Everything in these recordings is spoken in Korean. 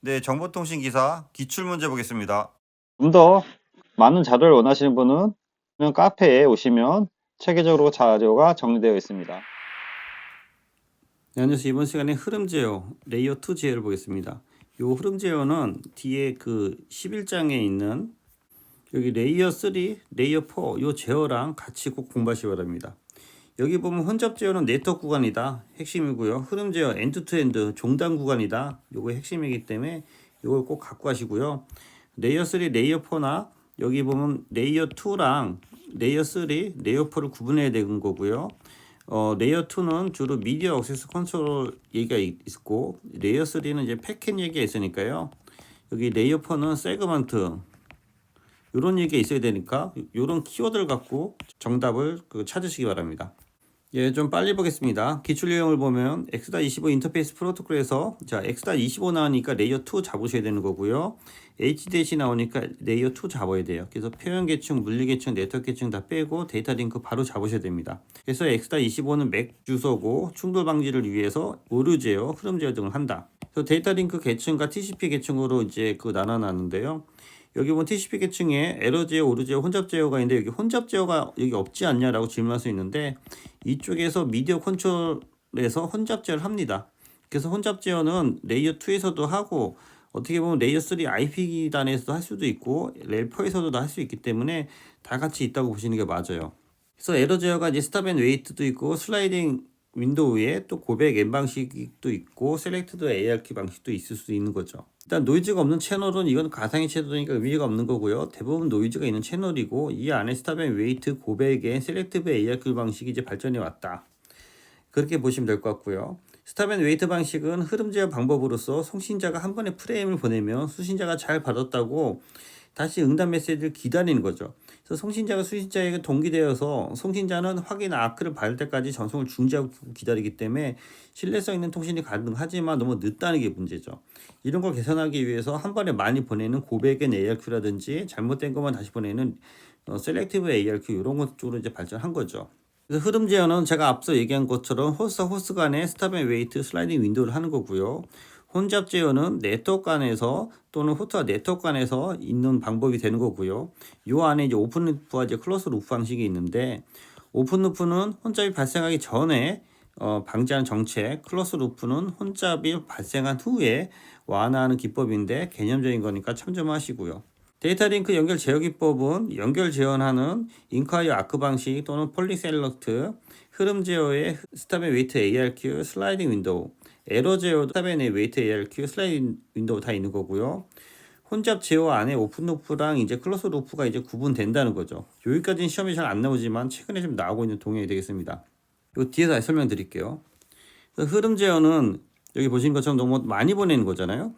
네, 정보통신 기사 기출문제 보겠습니다. 좀 더 많은 자료를 원하시는 분은 그냥 카페에 오시면 체계적으로 자료가 정리되어 있습니다. 네, 안녕하세요. 이번 시간에 흐름 제어 레이어 2 제어를 보겠습니다. 이 흐름 제어는 뒤에 그 11장에 있는 여기 레이어 3, 레이어 4 이 제어랑 같이 꼭 공부하시기 바랍니다. 여기 보면 혼잡 제어는 네트워크 구간이다 핵심이고요. 흐름 제어 엔드 투 엔드 종단 구간이다. 요거 핵심이기 때문에 이걸 꼭 갖고 가시고요. 레이어 3, 레이어 4나 여기 보면 레이어 2랑 레이어 3, 레이어 4를 구분해야 되는 거고요. 레이어 2는 주로 미디어 액세스 컨트롤 얘기가 있고, 레이어 3는 이제 패킷 얘기가 있으니까요. 여기 레이어 4는 세그먼트 이런 얘기가 있어야 되니까 이런 키워드를 갖고 정답을 찾으시기 바랍니다. 예, 좀 빨리 보겠습니다. 기출 내용을 보면 X.25 인터페이스 프로토콜에서 자 X.25 나오니까 레이어 2 잡으셔야 되는 거고요. HDC 나오니까 레이어 2 잡아야 돼요. 그래서 표현 계층, 물리 계층, 네트워크 계층 다 빼고 데이터 링크 바로 잡으셔야 됩니다. 그래서 X.25는 맥 주소고 충돌 방지를 위해서 오류 제어, 흐름 제어 등을 한다. 그래서 데이터 링크 계층과 TCP 계층으로 이제 나눠놨는데요. 여기 보면 TCP 계층에 에러 제어, 오류 제어, 혼잡 제어가 있는데 여기 혼잡 제어가 여기 없지 않냐라고 질문할 수 있는데 이쪽에서 미디어 컨트롤에서 혼잡 제어를 합니다. 그래서 혼잡 제어는 레이어 2에서도 하고 어떻게 보면 레이어 3 IP 단에서도 할 수도 있고 레일 4에서도 할 수 있기 때문에 다 같이 있다고 보시는 게 맞아요. 그래서 에러 제어가 이제 스탑 앤 웨이트도 있고 슬라이딩 윈도우에 또 고백 N 방식도 있고 셀렉트드 ARQ 방식도 있을 수 있는 거죠. 일단 노이즈가 없는 채널은 이건 가상의 채널이니까 의미가 없는 거고요. 대부분 노이즈가 있는 채널이고 이 안에 스탑 앤 웨이트 고백에 셀렉티브 ARQ 방식이 이제 발전해 왔다. 그렇게 보시면 될 것 같고요. 스탑 앤 웨이트 방식은 흐름 제어 방법으로서 송신자가 한 번에 프레임을 보내면 수신자가 잘 받았다고 다시 응답 메시지를 기다리는 거죠. 그래서 송신자가 수신자에게 동기되어서 송신자는 확인 아크를 받을 때까지 전송을 중지하고 기다리기 때문에 신뢰성 있는 통신이 가능하지만 너무 늦다는 게 문제죠. 이런 걸 개선하기 위해서 한 번에 많이 보내는 고백의 ARQ라든지 잘못된 것만 다시 보내는 셀렉티브 ARQ 이런 것 쪽으로 이제 발전한 거죠. 그래서 흐름 제어는 제가 앞서 얘기한 것처럼 호스트와 호스트 간의 스탑 앤 웨이트 슬라이딩 윈도우를 하는 거고요. 혼잡 제어는 네트워크 간에서 또는 호스트와 네트워크 간에서 있는 방법이 되는 거고요. 이 안에 이제 오픈 루프와 이제 클로즈 루프 방식이 있는데 오픈 루프는 혼잡이 발생하기 전에 방지하는 정책, 클로즈 루프는 혼잡이 발생한 후에 완화하는 기법인데 개념적인 거니까 참조하시고요. 데이터 링크 연결 제어 기법은 연결 제어하는 인콰이어 아크 방식 또는 폴리셀렉트, 흐름 제어의 스탑 앤 웨이트 ARQ 슬라이딩 윈도우, 에러 제어도 스탑 앤 웨이트 ARQ 슬라이딩 윈도우 다 있는 거고요. 혼잡 제어 안에 오픈 루프랑 이제 클로즈 루프가 이제 구분된다는 거죠. 여기까지는 시험이 잘 안 나오지만 최근에 좀 나오고 있는 동향이 되겠습니다. 이거 뒤에서 다시 설명드릴게요. 흐름 제어는 여기 보신 것처럼 너무 많이 보내는 거잖아요.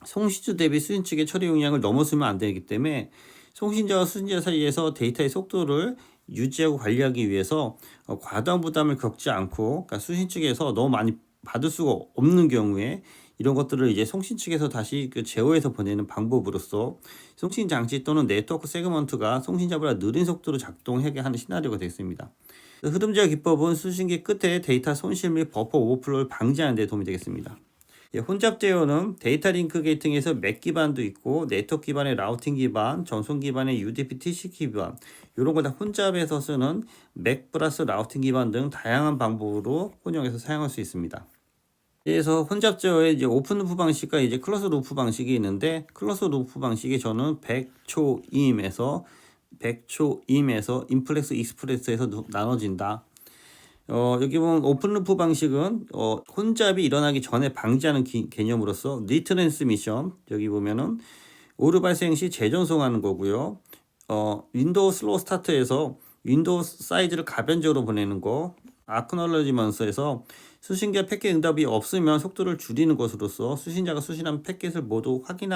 송신자 대비 수신 측의 처리 용량을 넘어서면 안 되기 때문에 송신자와 수신자 사이에서 데이터의 속도를 유지하고 관리하기 위해서 과도한 부담을 겪지 않고, 그러니까 수신 측에서 너무 많이 받을 수가 없는 경우에 이런 것들을 이제 송신 측에서 다시 제어해서 보내는 방법으로서 송신 장치 또는 네트워크 세그먼트가 송신자보다 느린 속도로 작동하게 하는 시나리오가 되겠습니다. 흐름 제어 기법은 수신기 끝에 데이터 손실 및 버퍼 오버플로우를 방지하는 데 도움이 되겠습니다. 혼잡 제어는 데이터 링크 계층에서 맥 기반도 있고 네트워크 기반의 라우팅 기반, 전송 기반의 UDP TCP 기반 이런 거 다 혼잡해서 쓰는 맥 플러스 라우팅 기반 등 다양한 방법으로 혼용해서 사용할 수 있습니다. 그래서 혼잡 제어의 이제 오픈 루프 방식과 이제 클로즈 루프 방식이 있는데 클로즈 루프 방식이 저는 100초임에서 인플렉스 익스프레스에서 나눠진다. 여기 보면 오픈 루프 방식은 혼잡이 일어나기 전에 방지하는 개념으로서 리트랜스미션 여기 보면은 오류 발생 시 재전송하는 거고요. 윈도우 슬로우 스타트에서 윈도우 사이즈를 가변적으로 보내는 거, 아크놀러지먼스에서 수신자 패킷 응답이 없으면 속도를 줄이는 것으로서 수신자가 수신한 패킷을 모두 확인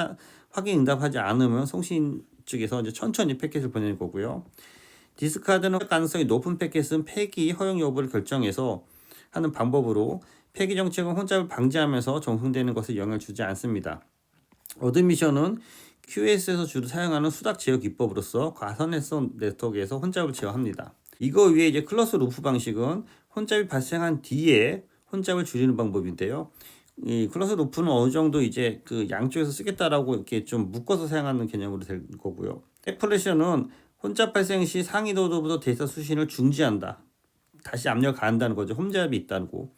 응답하지 않으면 송신 측에서 이제 천천히 패킷을 보내는 거고요. 디스카드는 가능성이 높은 패킷은 폐기 허용 여부를 결정해서 하는 방법으로 폐기 정책은 혼잡을 방지하면서 전송되는 것에 영향을 주지 않습니다. 어드미션은 QS에서 주로 사용하는 수락 제어 기법으로서 과선해서 네트워크에서 혼잡을 제어합니다. 이거 위에 이제 클로즈 루프 방식은 혼잡이 발생한 뒤에 혼잡을 줄이는 방법인데요. 이 클러스 루프는 어느 정도 이제 그 양쪽에서 쓰겠다라고 이렇게 좀 묶어서 사용하는 개념으로 될 거고요. 세퍼레이션은 혼잡 발생 시 상위 노드부터 데이터 수신을 중지한다. 다시 압력을 가한다는 거죠. 홈잡이 있다고.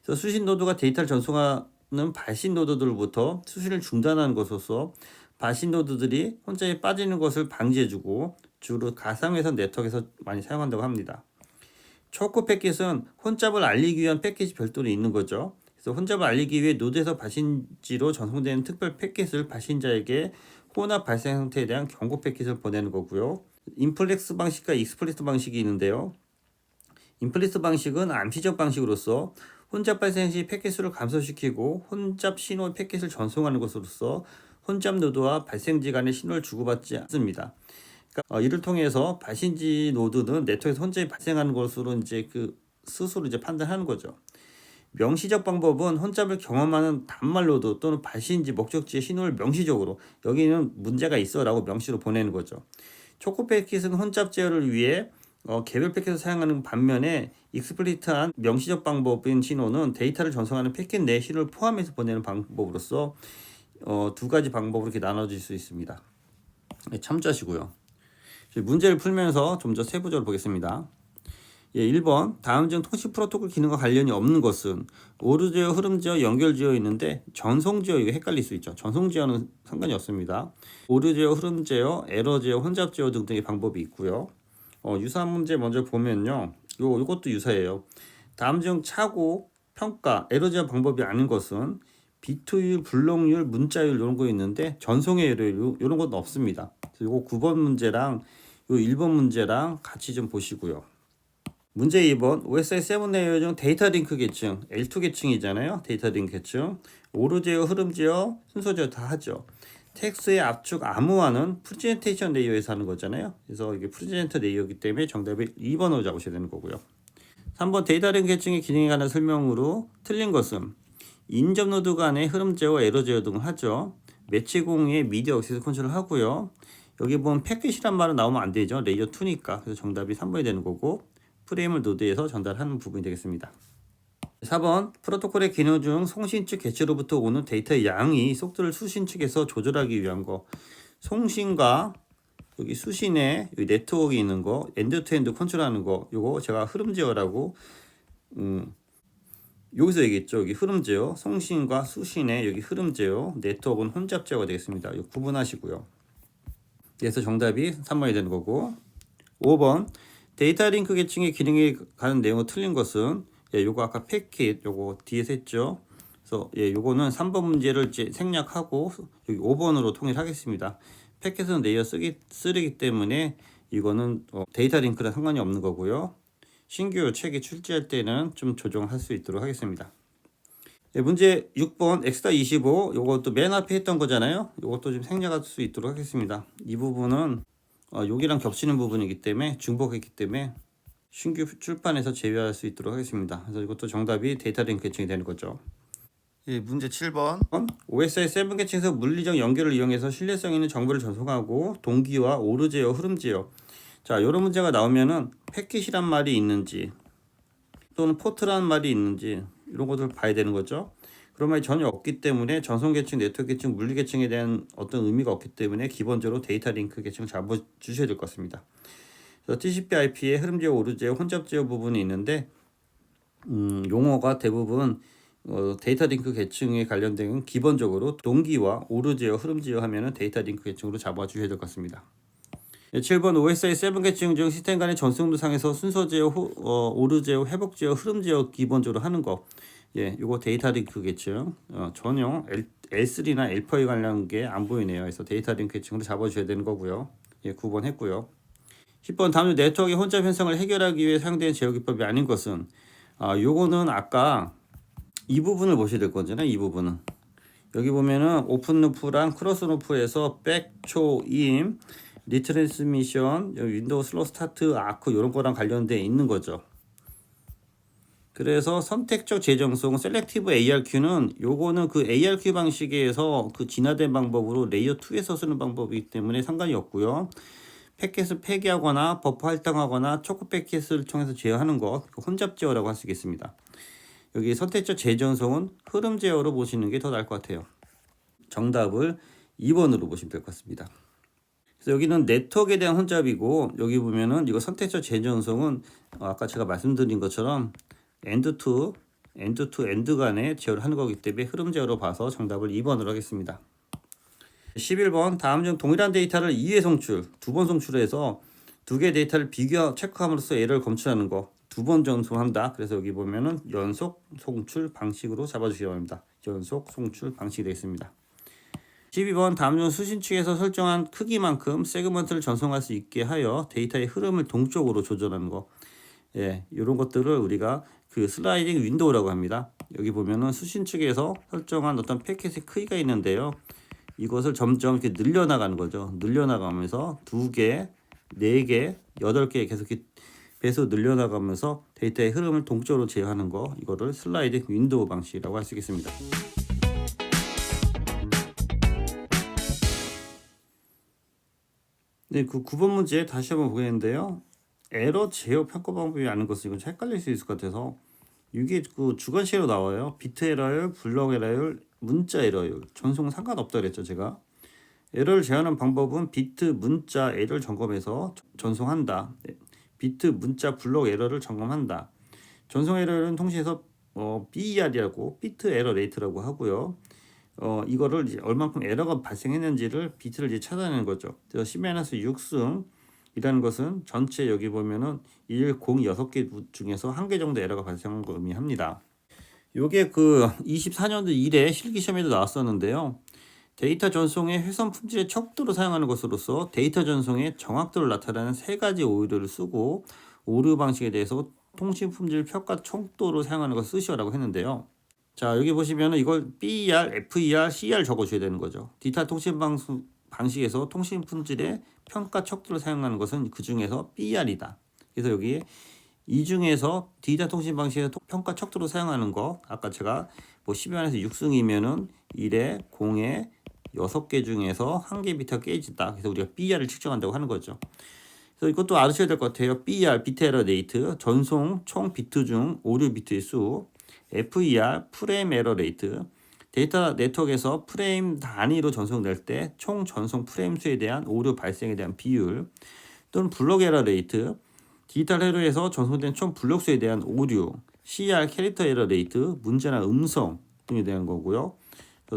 그래서 수신 노드가 데이터를 전송하는 발신 노드들부터 수신을 중단하는 것으로서 발신 노드들이 혼잡에 빠지는 것을 방지해주고 주로 가상회선 네트워크에서 많이 사용한다고 합니다. 초코 패킷은 혼잡을 알리기 위한 패킷이 별도로 있는 거죠. 그래서 혼잡을 알리기 위해 노드에서 발신지로 전송되는 특별 패킷을 발신자에게 혼합 발생 상태에 대한 경고 패킷을 보내는 거고요. 인플렉스 방식과 익스플리트 방식이 있는데요. 인플리트 방식은 암시적 방식으로서 혼잡 발생 시 패킷 수를 감소시키고 혼잡 신호 패킷을 전송하는 것으로서 혼잡 노드와 발생지 간의 신호를 주고받지 않습니다. 그러니까 이를 통해서 발신지 노드는 네트워크에서 혼잡이 발생하는 것으로 이제 그 스스로 이제 판단하는 거죠. 명시적 방법은 혼잡을 경험하는 단말 노드 또는 발신지 목적지의 신호를 명시적으로 여기는 문제가 있어라고 명시로 보내는 거죠. 초코 패킷은 혼잡 제어를 위해 개별 패킷을 사용하는 반면에 익스플리트한 명시적 방법인 신호는 데이터를 전송하는 패킷 내 신호를 포함해서 보내는 방법으로서 두 가지 방법으로 이렇게 나눠질 수 있습니다. 네, 참조하시고요. 문제를 풀면서 좀 더 세부적으로 보겠습니다. 1번 다음 중 통신 프로토콜 기능과 관련이 없는 것은 오류 제어, 흐름 제어, 연결 제어 있는데 전송 제어 이거 헷갈릴 수 있죠. 전송 제어는 상관이 없습니다. 오류 제어, 흐름 제어, 에러 제어, 혼잡 제어 등등의 방법이 있고요. 유사한 문제 먼저 보면요. 요것도 유사해요. 다음 중 차고, 평가, 에러 제어 방법이 아닌 것은 비트율, 블록률, 문자율 이런 거 있는데 전송의 에러율 이런 건 없습니다. 그래서 요거 9번 문제랑 요 1번 문제랑 같이 좀 보시고요. 문제 2번 OSI 7 레이어 중 데이터 링크 계층 L2 계층이잖아요. 데이터 링크 계층 오류 제어, 흐름 제어, 순서 제어 다 하죠. 텍스트의 압축 암호화는 프레젠테이션 레이어에서 하는 거잖아요. 그래서 이게 프레젠터 레이어이기 때문에 정답이 2번으로 잡으셔야 되는 거고요. 3번 데이터 링크 계층의 기능에 관한 설명으로 틀린 것은 인접 노드 간의 흐름 제어, 에러 제어 등을 하죠. 매치 공유의 미디어 액세스 컨트롤을 하고요. 여기 보면 패킷이란 말은 나오면 안 되죠. 레이어 2니까. 그래서 정답이 3번이 되는 거고 프레임을 노드에서 전달하는 부분이 되겠습니다. 4번 프로토콜의 기능 중 송신 측 개체로부터 오는 데이터의 양이 속도를 수신 측에서 조절하기 위한 거. 송신과 여기 수신에 여기 네트워크가 있는 거 엔드 투 엔드 컨트롤하는 거 요거 제가 흐름 제어라고 여기서 얘기했죠. 여기 흐름 제어, 송신과 수신의 여기 흐름 제어, 네트워크는 혼잡 제어가 되겠습니다. 이거 구분하시고요. 그래서 정답이 3번이 되는 거고 5번 데이터 링크 계층의 기능에 관한 내용이 틀린 것은 요거 아까 패킷 요거 뒤에서 했죠. 그래서 요거는 3번 문제를 이제 생략하고 여기 5번으로 통일하겠습니다. 패킷은 레이어 쓰레기 때문에 이거는 데이터 링크랑 상관이 없는 거고요. 신규 책이 출제할 때는 좀 조정할 수 있도록 하겠습니다. 문제 6번 X-25 요것도 맨 앞에 했던 거잖아요. 요것도 좀 생략할 수 있도록 하겠습니다. 이 부분은 여기랑 겹치는 부분이기 때문에 중복했기 때문에 신규 출판에서 제외할 수 있도록 하겠습니다. 그래서 이것도 정답이 데이터 링크 계층이 되는 거죠. 문제 7번. OSI 7 계층에서 물리적 연결을 이용해서 신뢰성 있는 정보를 전송하고 동기화, 오류 제어, 흐름 제어. 자, 이런 문제가 나오면은 패킷이란 말이 있는지 또는 포트라는 말이 있는지 이런 것들을 봐야 되는 거죠. 그런 말이 전혀 없기 때문에 전송 계층, 네트워크 계층, 물리 계층에 대한 어떤 의미가 없기 때문에 기본적으로 데이터 링크 계층을 잡아주셔야 될 것 같습니다. 그래서 TCP/IP의 흐름 제어, 오류 제어, 혼잡 제어 부분이 있는데 용어가 대부분 데이터 링크 계층에 관련된 기본적으로 동기화, 오류 제어, 흐름 제어 하면은 데이터 링크 계층으로 잡아주셔야 될 것 같습니다. 7번 OSI 7 계층 중 시스템 간의 전송도 상에서 순서 제어, 오류 제어, 회복 제어, 흐름 제어 기본적으로 하는 거. 이거 데이터 링크 계층. 전용 L3나 L4에 관련 게 안 보이네요. 그래서 데이터 링크 계층으로 잡아주셔야 되는 거고요. 9번 했고요. 10번 다음 네트워크의 혼잡 현상을 해결하기 위해 사용되는 제어 기법이 아닌 것은 요거는 아까 이 부분을 보셔야 될 거잖아요. 이 부분은 여기 보면은 오픈 루프랑 크로스 루프에서 백, 초, 임, 리트랜스미션, 윈도우 슬로우 스타트, 아크 이런 거랑 관련돼 있는 거죠. 그래서 선택적 재정송, 셀렉티브 ARQ는 요거는 그 ARQ 방식에서 그 진화된 방법으로 레이어 2에서 쓰는 방법이기 때문에 상관이 없고요. 패킷을 폐기하거나 버퍼 할당하거나 초코 패킷을 통해서 제어하는 것, 혼잡 제어라고 할 수 있겠습니다. 여기 선택적 재전송은 흐름 제어로 보시는 게 더 나을 것 같아요. 정답을 2번으로 보시면 될 것 같습니다. 그래서 여기는 네트워크에 대한 혼잡이고, 여기 보면은 이거 선택적 재전송은 아까 제가 말씀드린 것처럼 엔드 투 엔드 간에 제어를 하는 거기 때문에 흐름 제어로 봐서 정답을 2번으로 하겠습니다. 11번 다음 중 동일한 데이터를 2회 송출, 2번 송출해서 두 개의 데이터를 비교 체크함으로써 에러를 검출하는 거 2번 전송한다. 그래서 여기 보면은 연속 송출 방식으로 잡아주시기 바랍니다. 연속 송출 방식이 되겠습니다. 12번 다음 중 수신축에서 설정한 크기만큼 세그먼트를 전송할 수 있게 하여 데이터의 흐름을 동쪽으로 조절하는 거. 예, 이런 것들을 우리가 그 슬라이딩 윈도우라고 합니다. 여기 보면은 수신축에서 설정한 어떤 패킷의 크기가 있는데요. 이것을 점점 이렇게 늘려나가는 거죠. 늘려나가면서 2개, 4개, 8개 계속 이렇게 배수 늘려나가면서 데이터의 흐름을 동쪽으로 제어하는 거, 이거를 슬라이딩 윈도우 방식이라고 할 수 있겠습니다. 네, 그 9번 문제 다시 한번 보겠는데요. 에러 제어 평가 방법이 아는 것은 이건 헷갈릴 수 있을 것 같아서 이게 그 주관식으로 나와요. 비트 에러율, 블록 에러율, 문자 에러율, 전송 상관없다 그랬죠 제가. 에러를 제어하는 방법은 비트, 문자, 에러를 점검해서 전송한다. 네. 비트, 문자, 블록 에러를 점검한다. 전송 에러는 통신에서 BER이라고 비트 에러 레이트라고 하고요. 이거를 이제 얼만큼 에러가 발생했는지를 비트를 이제 찾아내는 거죠. 그래서 10-6승이라는 것은 전체 여기 보면은 1, 0, 6개 중에서 1개 정도 에러가 발생한 걸 의미합니다. 요게 그 24년도 1회 실기 시험에도 나왔었는데요. 데이터 전송의 회선 품질의 척도로 사용하는 것으로서 데이터 전송의 정확도를 나타내는 3가지 오류를 쓰고 오류 방식에 대해서 통신 품질 평가 척도로 사용하는 것을 쓰시오라고 했는데요. 자, 여기 보시면은 이걸 BER, FER, CER 적어줘야 되는 거죠. 디지털 통신 방식에서 통신 품질의 평가 척도를 사용하는 것은 그 중에서 BER이다. 그래서 여기 이 중에서 디지털 통신 방식에서 평가 척도로 사용하는 거, 아까 제가 뭐 12만에서 6승이면은 1에 0에 6개 중에서 1개 비트가 깨진다. 그래서 우리가 BER을 측정한다고 하는 거죠. 그래서 이것도 알으셔야 될 것 같아요. BER, 비트 에러 레이트, 전송 총 비트 중 오류 비트의 수, FER, 프레임 에러 레이트, 데이터 네트워크에서 프레임 단위로 전송될 때 총 전송 프레임 수에 대한 오류 발생에 대한 비율, 또는 블록 에러 레이트, 디지털 회로에서 전송된 총 블록 수에 대한 오류, CER, 캐릭터 에러 레이트, 문자나 음성 등에 대한 거고요.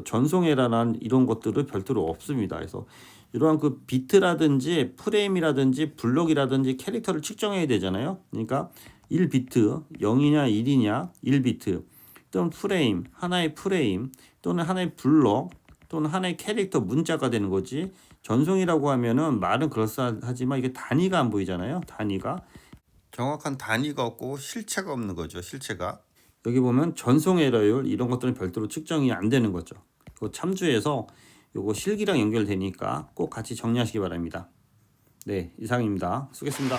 전송 에러란 이런 것들은 별도로 없습니다. 그래서 이러한 그 비트라든지 프레임이라든지 블록이라든지 캐릭터를 측정해야 되잖아요. 그러니까 1비트, 0이냐 1이냐 1비트, 또는 프레임, 하나의 프레임, 또는 하나의 블록, 또는 하나의 캐릭터 문자가 되는 거지. 전송이라고 하면은 말은 그럴싸하지만 이게 단위가 안 보이잖아요. 단위가 정확한 단위가 없고 실체가 없는 거죠. 실체가. 여기 보면 전송 에러율 이런 것들은 별도로 측정이 안 되는 거죠. 그거 참조해서 요거 실기랑 연결되니까 꼭 같이 정리하시기 바랍니다. 네, 이상입니다. 수고했습니다.